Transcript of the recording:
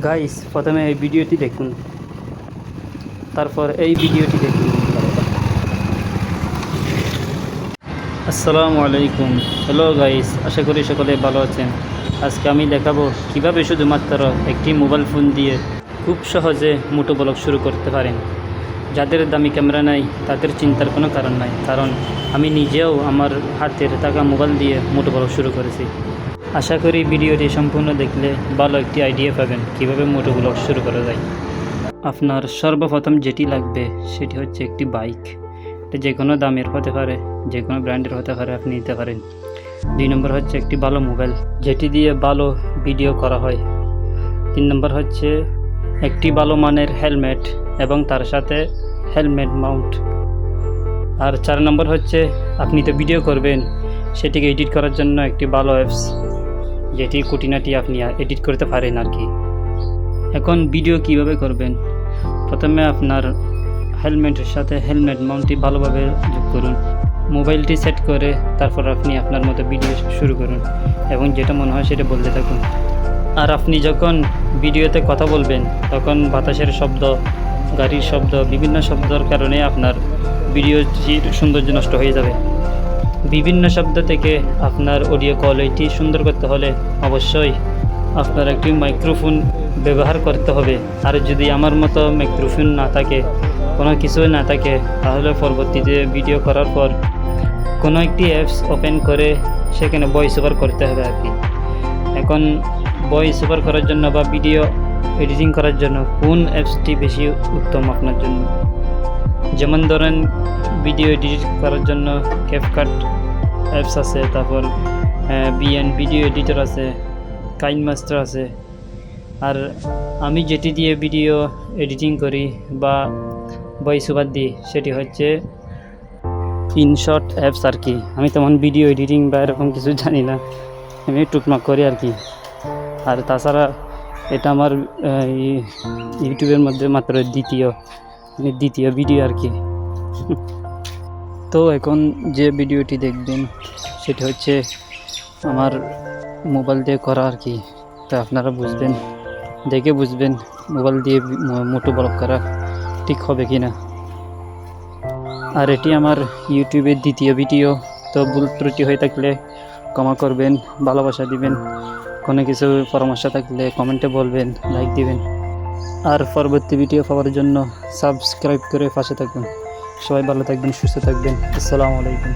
Guys, প্রথমে এই ভিডিওটি দেখুন, তারপর এই ভিডিওটি দেখুন। আসসালামু আলাইকুম। হ্যালো গাইস, আশা করি সকলে ভালো আছেন। আজকে আমি দেখাবো কিভাবে শুধুমাত্র একটি মোবাইল ফোন দিয়ে খুব সহজে মোটো ব্লগ শুরু করতে পারেন। যাদের দামি ক্যামেরা নাই তাদের চিন্তার কোনো কারণ নাই, কারণ আমি নিজেও আমার হাতের থাকা মোবাইল দিয়ে মোটো ব্লগ শুরু করেছি। আশা করি ভিডিওটি সম্পূর্ণ দেখলে ভালো একটি আইডিয়া পাবেন কীভাবে মোটো ব্লগ শুরু করা যায়। আপনার সর্বপ্রথম যেটি লাগবে সেটি হচ্ছে একটি বাইক। এটা যে কোনো দামের হতে পারে, যে কোনো ব্র্যান্ডের হতে পারে, আপনি নিতে পারেন। 2 নম্বর হচ্ছে একটি ভালো মোবাইল যেটি দিয়ে ভালো ভিডিও করা হয়। 3 নম্বর হচ্ছে একটি ভালো মানের হেলমেট এবং তার সাথে হেলমেট মাউন্ট। আর 4 নম্বর হচ্ছে আপনি তো ভিডিও করবেন, সেটিকে এডিট করার জন্য একটি ভালো অ্যাপস, যেটি খুঁটিনাটি আপনি এডিট করতে পারেন আর কি। এখন ভিডিও কিভাবে করবেন, প্রথমে আপনার হেলমেটের সাথে হেলমেট মাউন্টটি ভালোভাবে যোগ করুন, মোবাইলটি সেট করে তারপর আপনি আপনার মতো ভিডিও শুরু করুন এবং যেটা মনে হয় সেটা বলতে থাকুন। আর আপনি যখন ভিডিওতে কথা বলবেন তখন বাতাসের শব্দ, গাড়ির শব্দ, বিভিন্ন শব্দের কারণে আপনার ভিডিওটির সৌন্দর্য নষ্ট হয়ে যাবে। বিভিন্ন শব্দ থেকে আপনার অডিও কোয়ালিটি সুন্দর করতে হলে অবশ্যই আপনার একটি মাইক্রোফোন ব্যবহার করতে হবে। আর যদি আমার মতো মাইক্রোফোন না থাকে, কোনো কিছুই না থাকে, তাহলে পরবর্তীতে ভিডিও করার পর কোনো একটি অ্যাপস ওপেন করে সেখানে ভয়েস ওভার করতে হবে আর কি। এখন ভয়েস ওভার করার জন্য বা ভিডিও এডিটিং করার জন্য কোন অ্যাপসটি বেশি উত্তম আপনার জন্য? যেমন ধরেন, ভিডিও এডিট করার জন্য ক্যাপকাট অ্যাপস আছে, তারপর বিএন ভিডিও এডিটর আছে, কাইনমাস্টার আছে। আর আমি যেটি দিয়ে ভিডিও এডিটিং করি বা ভয়েস ওভার দিই সেটি হচ্ছে ইনশট অ্যাপস আর কি। আমি তেমন ভিডিও এডিটিং বা এরকম কিছু জানি না, আমি টুকমাক করি আর কি। আর তাছাড়া এটা আমার ইউটিউবের মধ্যে মাত্র দ্বিতীয় ভিডিও আর কি। তো এখন যে ভিডিওটি দেখবেন সেটি হচ্ছে আমার মোবাইল দিয়ে করা আর কি। তা আপনারা দেখে বুঝবেন মোবাইল দিয়ে মোটো ব্লগ করা ঠিক হবে কি না। আর এটি আমার ইউটিউবের দ্বিতীয় ভিডিও, তো ভুল ত্রুটি হয়ে থাকলে ক্ষমা করবেন, ভালোবাসা দিবেন। কোনো কিছু পরামর্শ থাকলে কমেন্টে বলবেন, লাইক দিবেন। আর পরবর্তী ভিডিও পাওয়ার জন্য সাবস্ক্রাইব করে পাশে থাকুন। সবাই ভালো থাকবেন, সুস্থ থাকবেন। আসসালামু আলাইকুম।